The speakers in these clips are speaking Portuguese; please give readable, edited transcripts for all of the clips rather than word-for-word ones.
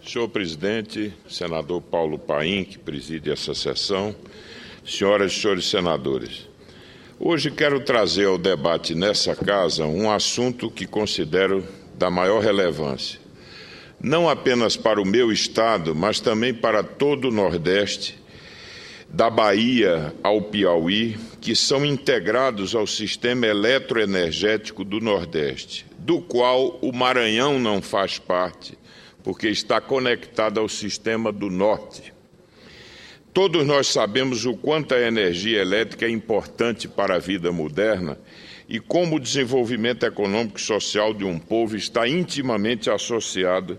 Senhor presidente, senador Paulo Paim, que preside essa sessão, senhoras e senhores senadores, hoje quero trazer ao debate nessa casa um assunto que considero da maior relevância, não apenas para o meu estado, mas também para todo o Nordeste, da Bahia ao Piauí, que são integrados ao sistema eletroenergético do Nordeste, do qual o Maranhão não faz parte, porque está conectado ao sistema do Norte. Todos nós sabemos o quanto a energia elétrica é importante para a vida moderna e como o desenvolvimento econômico e social de um povo está intimamente associado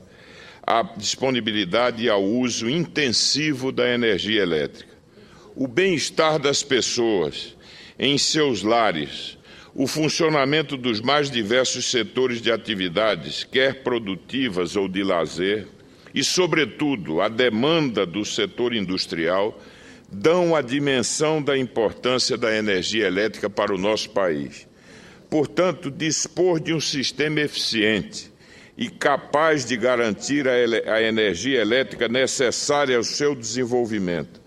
à disponibilidade e ao uso intensivo da energia elétrica. O bem-estar das pessoas em seus lares, o funcionamento dos mais diversos setores de atividades, quer produtivas ou de lazer, e, sobretudo, a demanda do setor industrial, dão a dimensão da importância da energia elétrica para o nosso país. Portanto, dispor de um sistema eficiente e capaz de garantir a energia elétrica necessária ao seu desenvolvimento,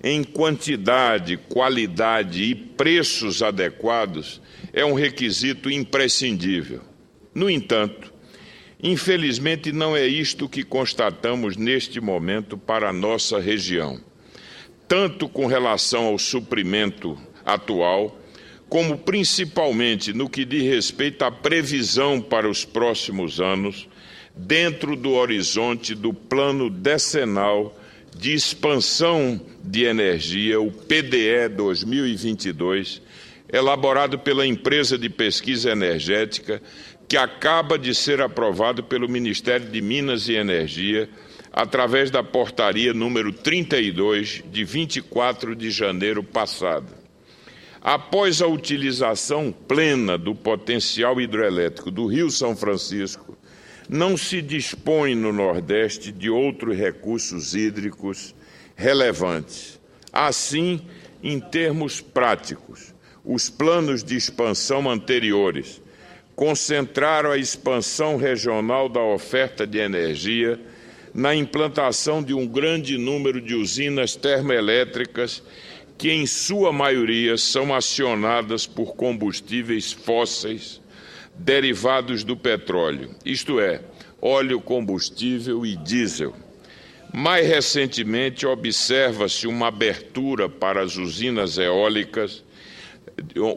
em quantidade, qualidade e preços adequados, é um requisito imprescindível. No entanto, infelizmente não é isto que constatamos neste momento para a nossa região, tanto com relação ao suprimento atual, como principalmente no que diz respeito à previsão para os próximos anos, dentro do horizonte do Plano Decenal de Expansão de Energia, o PDE 2022, elaborado pela empresa de pesquisa energética, que acaba de ser aprovado pelo Ministério de Minas e Energia, através da portaria número 32, de 24 de janeiro passado. Após a utilização plena do potencial hidrelétrico do Rio São Francisco, não se dispõe no Nordeste de outros recursos hídricos relevantes. Assim, em termos práticos, os planos de expansão anteriores concentraram a expansão regional da oferta de energia na implantação de um grande número de usinas termoelétricas que, em sua maioria, são acionadas por combustíveis fósseis derivados do petróleo, isto é, óleo combustível e diesel. Mais recentemente, observa-se uma abertura para as usinas eólicas,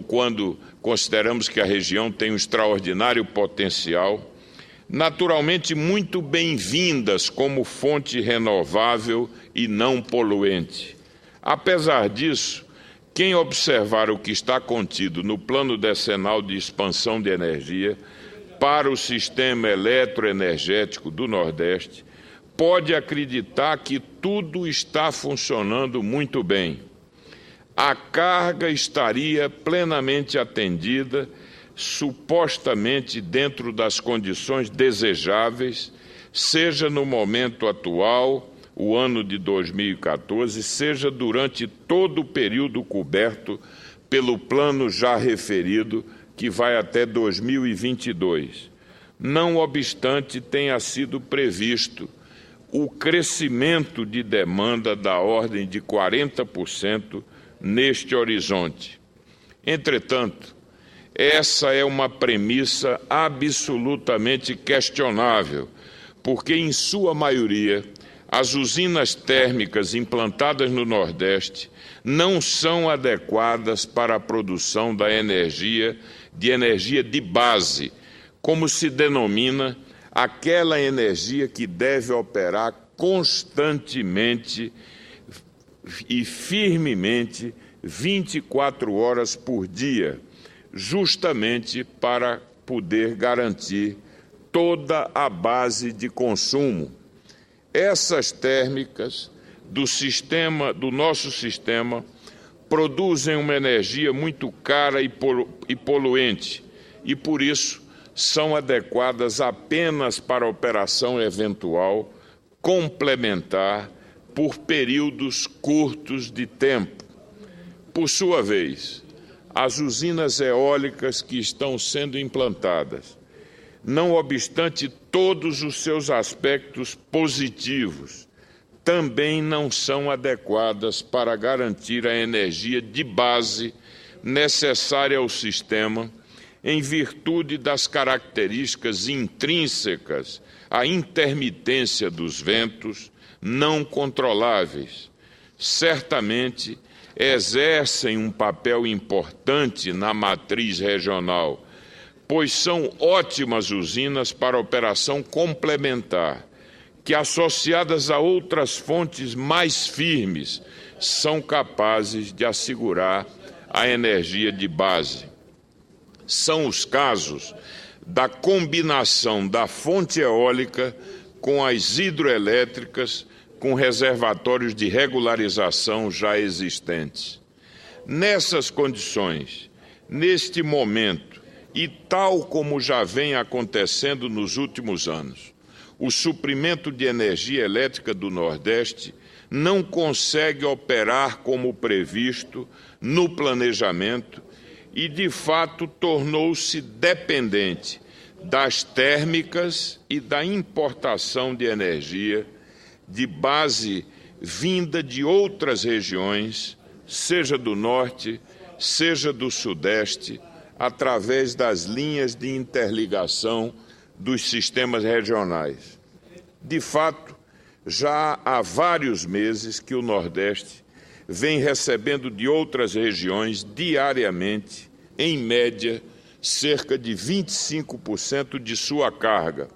quando consideramos que a região tem um extraordinário potencial, naturalmente muito bem-vindas como fonte renovável e não poluente. Apesar disso, quem observar o que está contido no Plano Decenal de Expansão de Energia para o sistema eletroenergético do Nordeste pode acreditar que tudo está funcionando muito bem. A carga estaria plenamente atendida, supostamente dentro das condições desejáveis, seja no momento atual, o ano de 2014, seja durante todo o período coberto pelo plano já referido, que vai até 2022. Não obstante, tenha sido previsto o crescimento de demanda da ordem de 40% neste horizonte. Entretanto, essa é uma premissa absolutamente questionável, porque, em sua maioria, as usinas térmicas implantadas no Nordeste não são adequadas para a produção da energia de base, como se denomina aquela energia que deve operar constantemente e firmemente 24 horas por dia, justamente para poder garantir toda a base de consumo. Essas térmicas do nosso sistema produzem uma energia muito cara e poluente e, por isso, são adequadas apenas para operação eventual, complementar, por períodos curtos de tempo. Por sua vez, as usinas eólicas que estão sendo implantadas, não obstante todos os seus aspectos positivos, também não são adequadas para garantir a energia de base necessária ao sistema, em virtude das características intrínsecas à intermitência dos ventos não controláveis. Certamente exercem um papel importante na matriz regional, pois são ótimas usinas para operação complementar, que, associadas a outras fontes mais firmes, são capazes de assegurar a energia de base. São os casos da combinação da fonte eólica com as hidroelétricas, com reservatórios de regularização já existentes. Nessas condições, neste momento, e tal como já vem acontecendo nos últimos anos, o suprimento de energia elétrica do Nordeste não consegue operar como previsto no planejamento e, de fato, tornou-se dependente das térmicas e da importação de energia de base vinda de outras regiões, seja do Norte, seja do Sudeste, através das linhas de interligação dos sistemas regionais. De fato, já há vários meses que o Nordeste vem recebendo de outras regiões diariamente, em média, cerca de 25% de sua carga.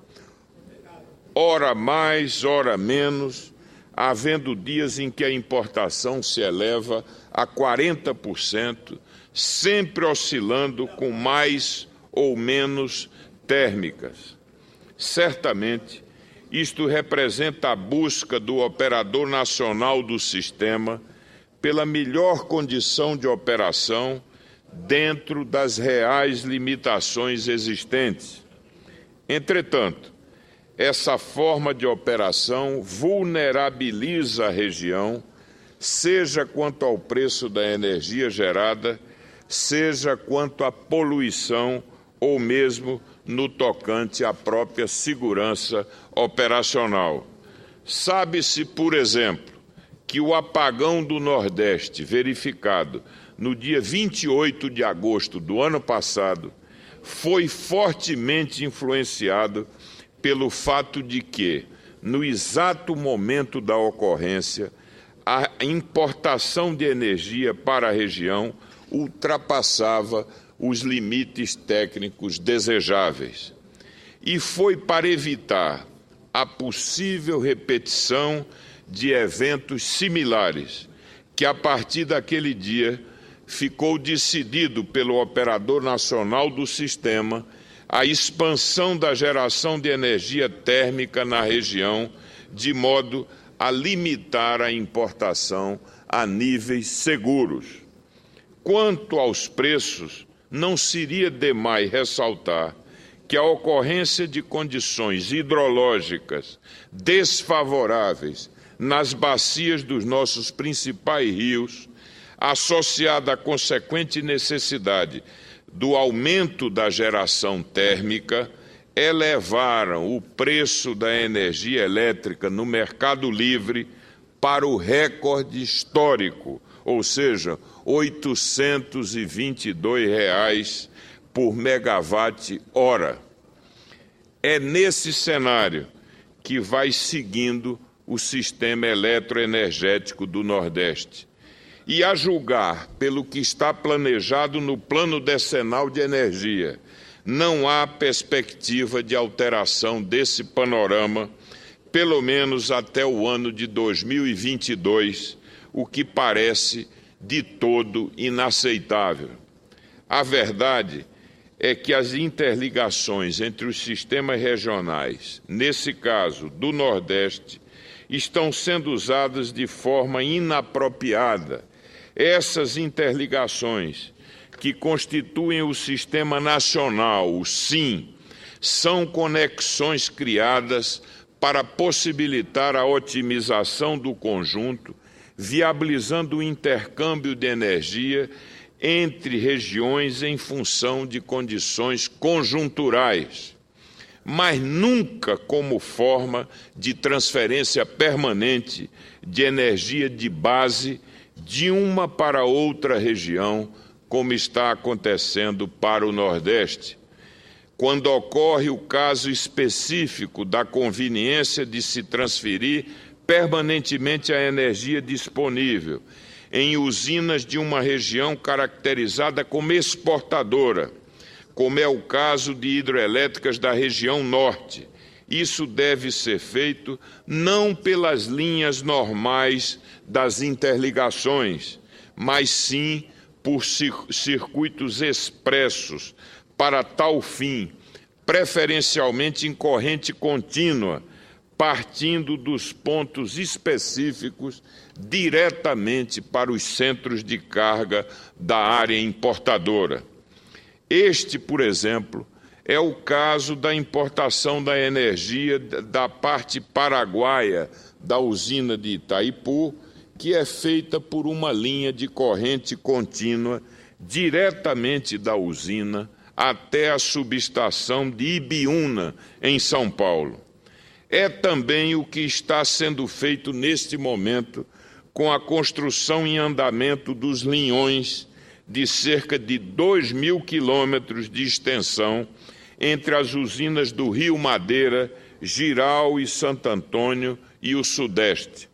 Ora mais, ora menos, havendo dias em que a importação se eleva a 40%, sempre oscilando com mais ou menos térmicas. Certamente, isto representa a busca do operador nacional do sistema pela melhor condição de operação dentro das reais limitações existentes. Entretanto, essa forma de operação vulnerabiliza a região, seja quanto ao preço da energia gerada, seja quanto à poluição ou mesmo no tocante à própria segurança operacional. Sabe-se, por exemplo, que o apagão do Nordeste, verificado no dia 28 de agosto do ano passado, foi fortemente influenciado pelo fato de que, no exato momento da ocorrência, a importação de energia para a região ultrapassava os limites técnicos desejáveis. E foi para evitar a possível repetição de eventos similares que, a partir daquele dia, ficou decidido pelo operador nacional do sistema a expansão da geração de energia térmica na região, de modo a limitar a importação a níveis seguros. Quanto aos preços, não seria demais ressaltar que a ocorrência de condições hidrológicas desfavoráveis nas bacias dos nossos principais rios, associada à consequente necessidade do aumento da geração térmica, elevaram o preço da energia elétrica no mercado livre para o recorde histórico, ou seja, R$ 822 por megawatt-hora. É nesse cenário que vai seguindo o sistema eletroenergético do Nordeste. E a julgar pelo que está planejado no Plano Decenal de Energia, não há perspectiva de alteração desse panorama, pelo menos até o ano de 2022, o que parece de todo inaceitável. A verdade é que as interligações entre os sistemas regionais, nesse caso do Nordeste, estão sendo usadas de forma inapropriada. Essas interligações, que constituem o Sistema Nacional, o SIM, são conexões criadas para possibilitar a otimização do conjunto, viabilizando o intercâmbio de energia entre regiões em função de condições conjunturais. mas nunca como forma de transferência permanente de energia de base de uma para outra região, como está acontecendo para o Nordeste. Quando ocorre o caso específico da conveniência de se transferir permanentemente a energia disponível em usinas de uma região caracterizada como exportadora, como é o caso de hidrelétricas da região norte. Isso deve ser feito não pelas linhas normais das interligações, mas sim por circuitos expressos para tal fim, preferencialmente em corrente contínua, partindo dos pontos específicos diretamente para os centros de carga da área importadora. Este, por exemplo, é o caso da importação da energia da parte paraguaia da usina de Itaipu, que é feita por uma linha de corrente contínua diretamente da usina até a subestação de Ibiúna, em São Paulo. É também o que está sendo feito neste momento com a construção em andamento dos linhões de cerca de 2.000 quilômetros de extensão entre as usinas do Rio Madeira, Jirau e Santo Antônio e o Sudeste.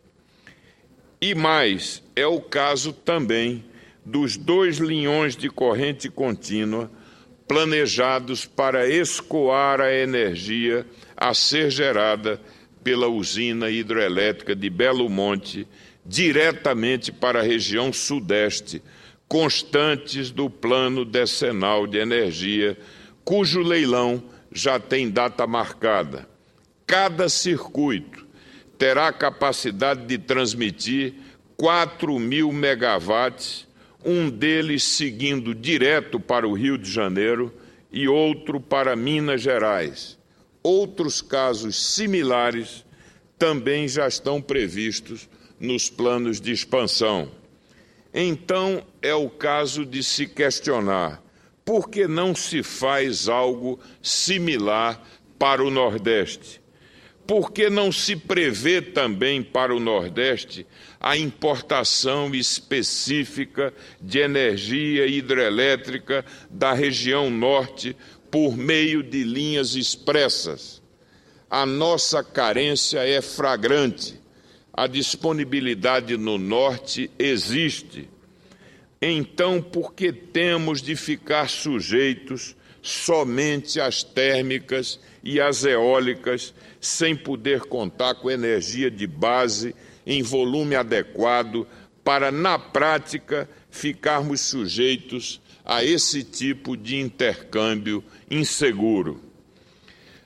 E mais, é o caso também dos 2 linhões de corrente contínua planejados para escoar a energia a ser gerada pela usina hidrelétrica de Belo Monte diretamente para a região Sudeste, constantes do Plano Decenal de Energia, cujo leilão já tem data marcada. Cada circuito terá capacidade de transmitir 4.000 megawatts, um deles seguindo direto para o Rio de Janeiro e outro para Minas Gerais. Outros casos similares também já estão previstos nos planos de expansão. Então, é o caso de se questionar por que não se faz algo similar para o Nordeste? Por que não se prevê também para o Nordeste a importação específica de energia hidrelétrica da região Norte por meio de linhas expressas? A nossa carência é flagrante. A disponibilidade no Norte existe. Então, por que temos de ficar sujeitos somente às térmicas e às eólicas, sem poder contar com energia de base em volume adequado para, na prática, ficarmos sujeitos a esse tipo de intercâmbio inseguro?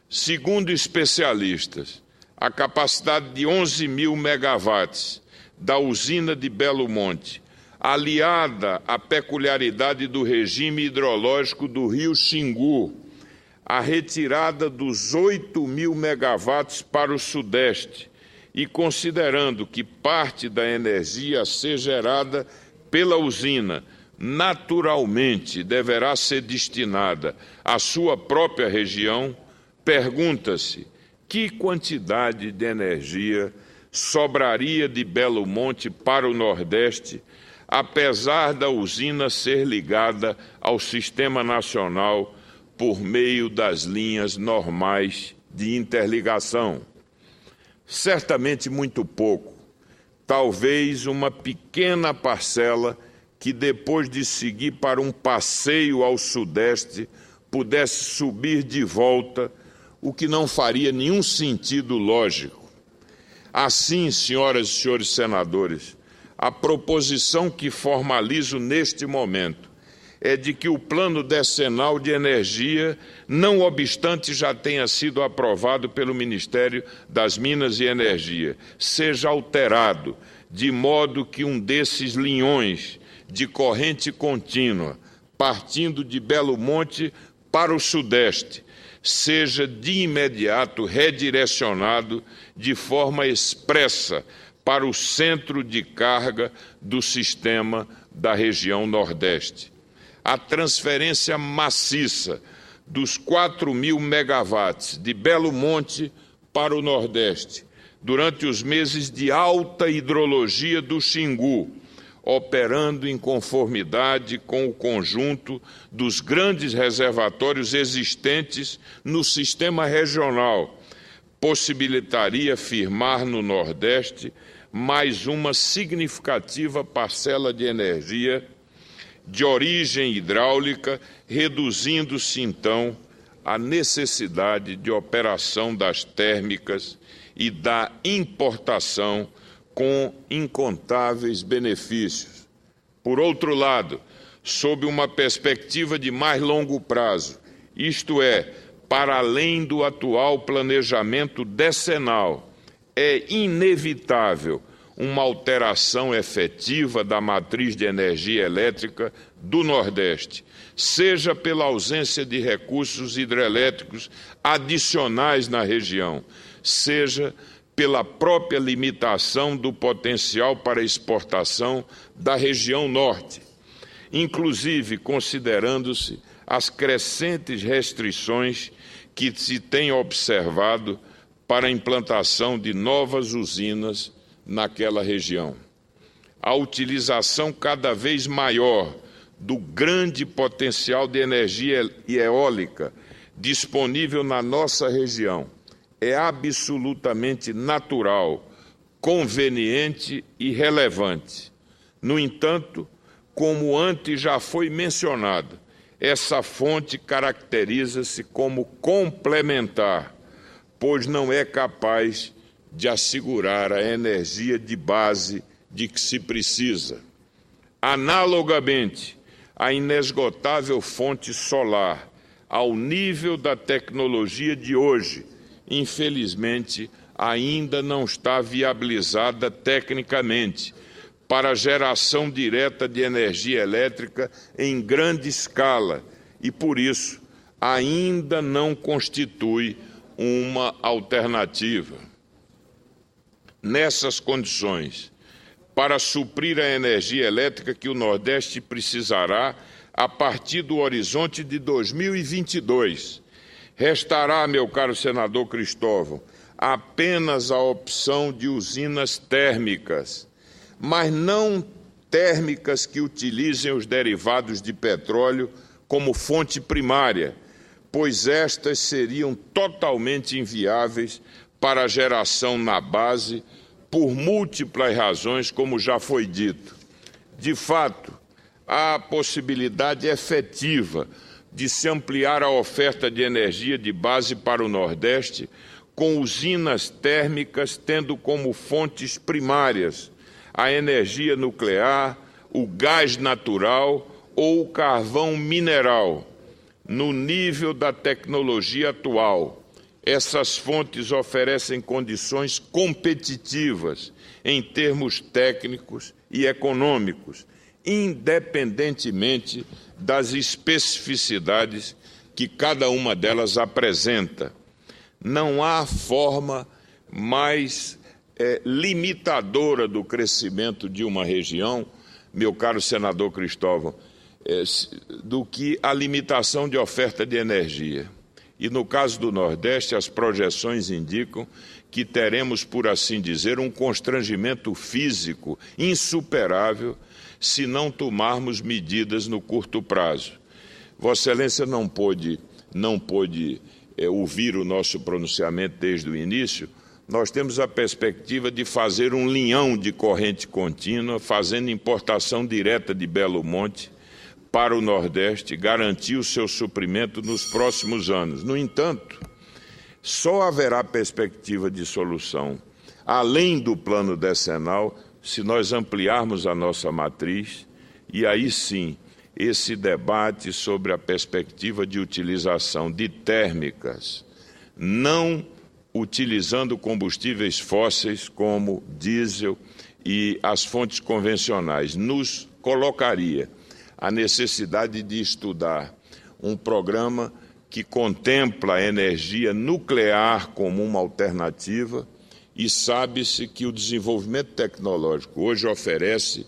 Segundo especialistas, a capacidade de 11.000 megawatts da usina de Belo Monte, aliada à peculiaridade do regime hidrológico do rio Xingu, a retirada dos 8.000 megawatts para o Sudeste e considerando que parte da energia a ser gerada pela usina naturalmente deverá ser destinada à sua própria região, pergunta-se que quantidade de energia sobraria de Belo Monte para o Nordeste, apesar da usina ser ligada ao Sistema Nacional por meio das linhas normais de interligação. Certamente muito pouco, talvez uma pequena parcela que depois de seguir para um passeio ao Sudeste pudesse subir de volta, o que não faria nenhum sentido lógico. Assim, senhoras e senhores senadores, a proposição que formalizo neste momento é de que o Plano Decenal de Energia, não obstante já tenha sido aprovado pelo Ministério das Minas e Energia, seja alterado de modo que um desses linhões de corrente contínua, partindo de Belo Monte para o Sudeste, seja de imediato redirecionado de forma expressa para o centro de carga do sistema da região Nordeste. A transferência maciça dos 4.000 megawatts de Belo Monte para o Nordeste, durante os meses de alta hidrologia do Xingu, operando em conformidade com o conjunto dos grandes reservatórios existentes no sistema regional, possibilitaria firmar no Nordeste mais uma significativa parcela de energia de origem hidráulica, reduzindo-se, então, a necessidade de operação das térmicas e da importação com incontáveis benefícios. Por outro lado, sob uma perspectiva de mais longo prazo, isto é, para além do atual planejamento decenal, é inevitável uma alteração efetiva da matriz de energia elétrica do Nordeste, seja pela ausência de recursos hidrelétricos adicionais na região, seja pela própria limitação do potencial para exportação da região norte, inclusive considerando-se as crescentes restrições que se tem observado para a implantação de novas usinas naquela região. A utilização cada vez maior do grande potencial de energia eólica disponível na nossa região é absolutamente natural, conveniente e relevante. No entanto, como antes já foi mencionado, essa fonte caracteriza-se como complementar, pois não é capaz de assegurar a energia de base de que se precisa. Analogamente, a inesgotável fonte solar, ao nível da tecnologia de hoje, infelizmente, ainda não está viabilizada tecnicamente para a geração direta de energia elétrica em grande escala e, por isso, ainda não constitui uma alternativa. Nessas condições, para suprir a energia elétrica que o Nordeste precisará a partir do horizonte de 2022, restará, meu caro senador Cristóvão, apenas a opção de usinas térmicas, mas não térmicas que utilizem os derivados de petróleo como fonte primária, pois estas seriam totalmente inviáveis para a geração na base, por múltiplas razões, como já foi dito. De fato, há a possibilidade efetiva de se ampliar a oferta de energia de base para o Nordeste, com usinas térmicas tendo como fontes primárias a energia nuclear, o gás natural ou o carvão mineral. No nível da tecnologia atual, essas fontes oferecem condições competitivas em termos técnicos e econômicos, independentemente das especificidades que cada uma delas apresenta. Não há forma mais limitadora do crescimento de uma região, meu caro senador Cristóvão, do que a limitação de oferta de energia. E no caso do Nordeste, as projeções indicam que teremos, por assim dizer, um constrangimento físico insuperável se não tomarmos medidas no curto prazo. Vossa Excelência não pôde ouvir o nosso pronunciamento desde o início. Nós temos a perspectiva de fazer um linhão de corrente contínua, fazendo importação direta de Belo Monte para o Nordeste, garantir o seu suprimento nos próximos anos. No entanto, só haverá perspectiva de solução, além do plano decenal, se nós ampliarmos a nossa matriz, e aí sim, esse debate sobre a perspectiva de utilização de térmicas, não utilizando combustíveis fósseis como diesel e as fontes convencionais, nos colocaria a necessidade de estudar um programa que contempla a energia nuclear como uma alternativa, e sabe-se que o desenvolvimento tecnológico hoje oferece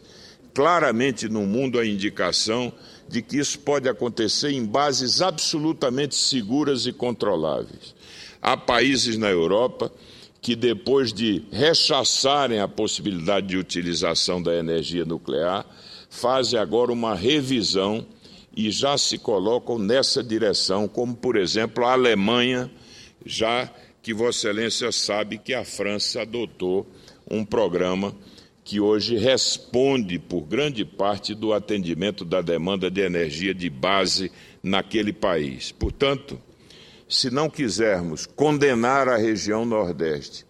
claramente no mundo a indicação de que isso pode acontecer em bases absolutamente seguras e controláveis. Há países na Europa que, depois de rechaçarem a possibilidade de utilização da energia nuclear, fazem agora uma revisão e já se colocam nessa direção, como, por exemplo, a Alemanha, já que Vossa Excelência sabe que a França adotou um programa que hoje responde por grande parte do atendimento da demanda de energia de base naquele país. Portanto, se não quisermos condenar a região Nordeste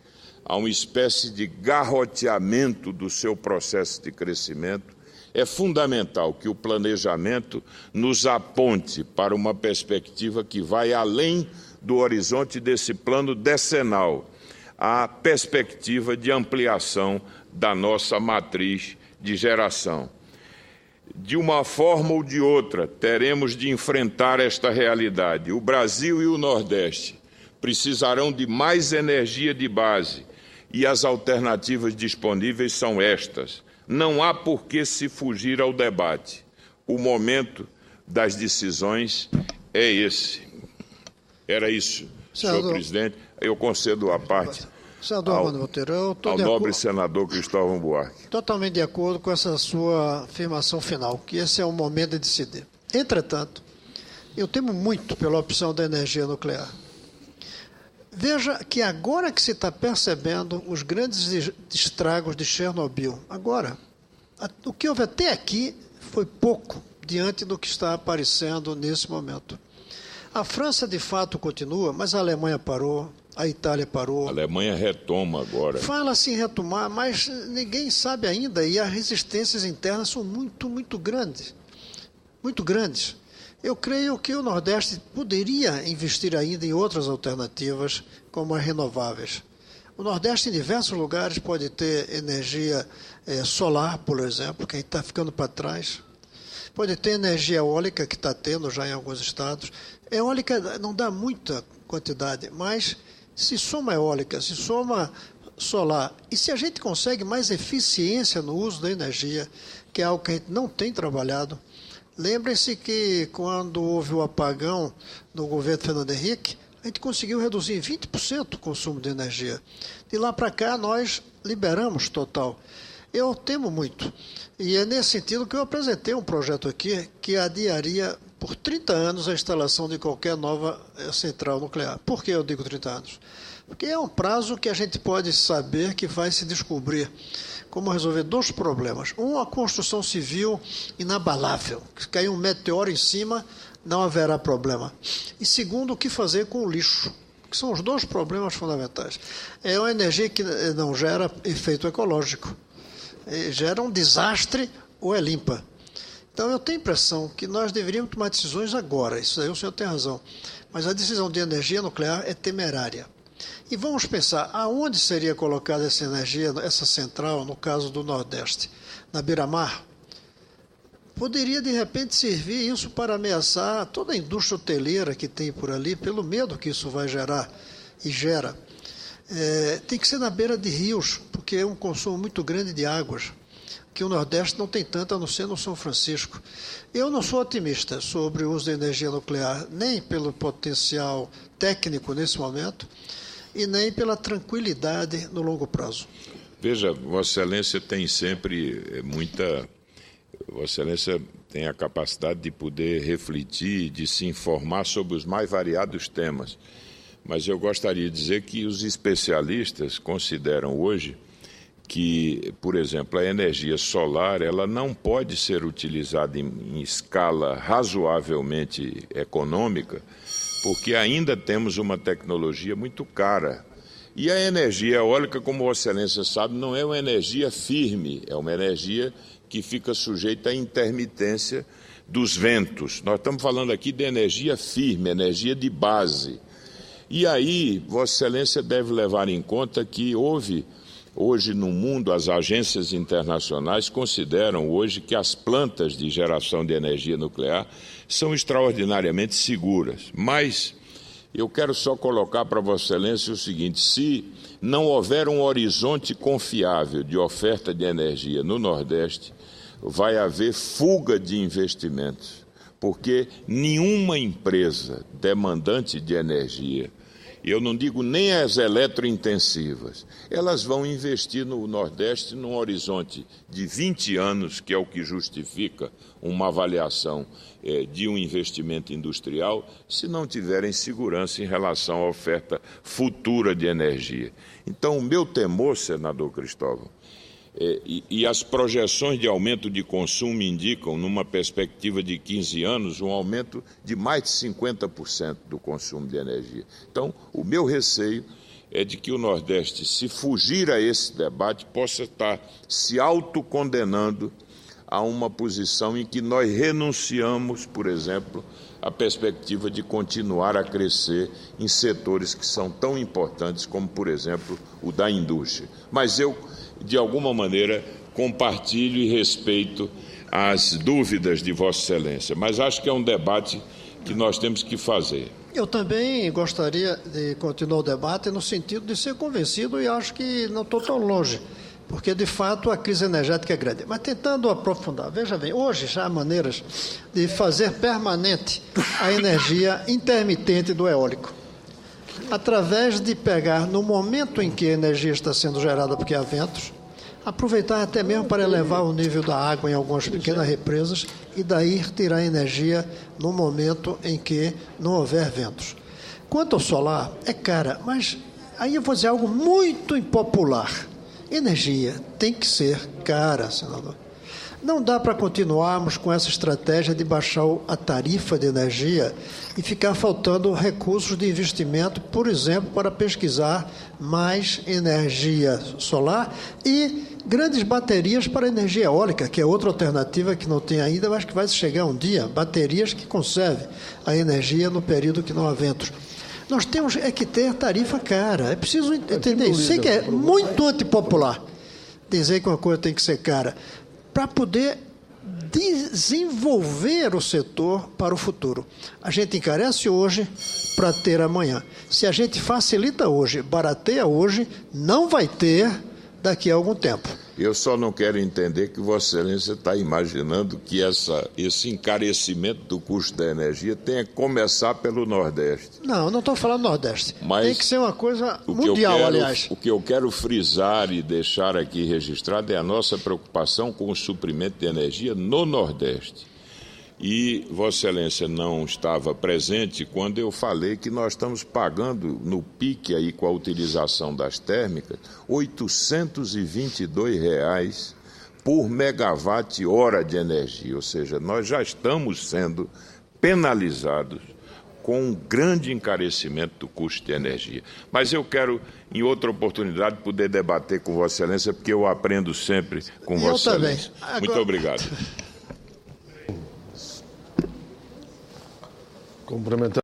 a uma espécie de garroteamento do seu processo de crescimento, é fundamental que o planejamento nos aponte para uma perspectiva que vai além do horizonte desse plano decenal, a perspectiva de ampliação da nossa matriz de geração. De uma forma ou de outra, teremos de enfrentar esta realidade. O Brasil e o Nordeste precisarão de mais energia de base e as alternativas disponíveis são estas. Não há por que se fugir ao debate. O momento das decisões é esse. Era isso, senhor presidente. Eu concedo a parte senador Armando Monteiro, eu estou ao nobre senador Cristóvão Buarque. Totalmente de acordo com essa sua afirmação final, que esse é o momento de decidir. Entretanto, eu temo muito pela opção da energia nuclear. Veja que agora que se está percebendo os grandes estragos de Chernobyl, agora, o que houve até aqui foi pouco diante do que está aparecendo nesse momento. A França, de fato, continua, mas a Alemanha parou, a Itália parou. A Alemanha retoma agora. Fala-se em retomar, mas ninguém sabe ainda, e as resistências internas são muito grandes. Muito grandes. Eu creio que o Nordeste poderia investir ainda em outras alternativas, como as renováveis. O Nordeste, em diversos lugares, pode ter energia solar, por exemplo, que está ficando para trás. Pode ter energia eólica, que está tendo já em alguns estados. Eólica não dá muita quantidade, mas se soma eólica, se soma solar, e se a gente consegue mais eficiência no uso da energia, que é algo que a gente não tem trabalhado. Lembrem-se que quando houve o apagão no governo Fernando Henrique, a gente conseguiu reduzir em 20% o consumo de energia. De lá para cá, nós liberamos total. Eu temo muito. E é nesse sentido que eu apresentei um projeto aqui que adiaria por 30 anos a instalação de qualquer nova central nuclear. Por que eu digo 30 anos? Porque é um prazo que a gente pode saber que vai se descobrir como resolver dois problemas. Um, a construção civil inabalável. Se cair um meteoro em cima, não haverá problema. E segundo, o que fazer com o lixo, que são os dois problemas fundamentais. É uma energia que não gera efeito ecológico. Gera um desastre ou é limpa. Então, eu tenho a impressão que nós deveríamos tomar decisões agora. Isso aí o senhor tem razão. Mas a decisão de energia nuclear é temerária. E vamos pensar, aonde seria colocada essa energia, essa central, no caso do Nordeste? Na beira-mar? Poderia, de repente, servir isso para ameaçar toda a indústria hoteleira que tem por ali, pelo medo que isso vai gerar e gera. Tem que ser na beira de rios, porque é um consumo muito grande de águas, que o Nordeste não tem tanto, a não ser no São Francisco. Eu não sou otimista sobre o uso da energia nuclear, nem pelo potencial técnico nesse momento, e nem pela tranquilidade no longo prazo. Veja, Vossa Excelência tem sempre muita... Vossa Excelência tem a capacidade de poder refletir, de se informar sobre os mais variados temas. Mas eu gostaria de dizer que os especialistas consideram hoje que, por exemplo, a energia solar ela não pode ser utilizada em escala razoavelmente econômica, porque ainda temos uma tecnologia muito cara. E a energia eólica, como Vossa Excelência sabe, não é uma energia firme, é uma energia que fica sujeita à intermitência dos ventos. Nós estamos falando aqui de energia firme, energia de base. E aí, Vossa Excelência deve levar em conta que houve, hoje no mundo, as agências internacionais consideram hoje que as plantas de geração de energia nuclear são extraordinariamente seguras. Mas eu quero só colocar para Vossa Excelência o seguinte: se não houver um horizonte confiável de oferta de energia no Nordeste, vai haver fuga de investimentos, porque nenhuma empresa demandante de energia, e eu não digo nem as eletrointensivas, elas vão investir no Nordeste num horizonte de 20 anos, que é o que justifica uma avaliação de um investimento industrial, se não tiverem segurança em relação à oferta futura de energia. Então, o meu temor, senador Cristóvão, e as projeções de aumento de consumo indicam, numa perspectiva de 15 anos, um aumento de mais de 50% do consumo de energia. Então, o meu receio é de que o Nordeste, se fugir a esse debate, possa estar se autocondenando a uma posição em que nós renunciamos, por exemplo, à perspectiva de continuar a crescer em setores que são tão importantes como, por exemplo, o da indústria. Mas eu, de alguma maneira, compartilho e respeito as dúvidas de Vossa Excelência, mas acho que é um debate que nós temos que fazer. Eu também gostaria de continuar o debate no sentido de ser convencido, e acho que não estou tão longe, porque, de fato, a crise energética é grande. Mas tentando aprofundar, veja bem, hoje já há maneiras de fazer permanente a energia intermitente do eólico, através de pegar, no momento em que a energia está sendo gerada porque há ventos, aproveitar até mesmo para elevar o nível da água em algumas pequenas represas e daí tirar energia no momento em que não houver ventos. Quanto ao solar, é cara, mas aí eu vou dizer algo muito impopular. Energia tem que ser cara, senador. Não dá para continuarmos com essa estratégia de baixar a tarifa de energia e ficar faltando recursos de investimento, por exemplo, para pesquisar mais energia solar e grandes baterias para energia eólica, que é outra alternativa que não tem ainda, mas que vai chegar um dia, baterias que conservem a energia no período que não há ventos. Nós temos que ter tarifa cara, é preciso entender isso. Sei que é muito antipopular dizer que uma coisa tem que ser cara, para poder desenvolver o setor para o futuro. A gente encarece hoje para ter amanhã. Se a gente facilita hoje, barateia hoje, não vai ter daqui a algum tempo. Eu só não quero entender que Vossa Excelência está imaginando que esse encarecimento do custo da energia tenha que começar pelo Nordeste. Não estou falando Nordeste. Mas tem que ser uma coisa mundial, aliás. O que eu quero frisar e deixar aqui registrado é a nossa preocupação com o suprimento de energia no Nordeste. E Vossa Excelência não estava presente quando eu falei que nós estamos pagando no pique aí com a utilização das térmicas R$ 822 por megawatt-hora de energia, ou seja, nós já estamos sendo penalizados com um grande encarecimento do custo de energia. Mas eu quero, em outra oportunidade, poder debater com Vossa Excelência, porque eu aprendo sempre com Vossa Excelência. Agora... Muito obrigado. Complementar.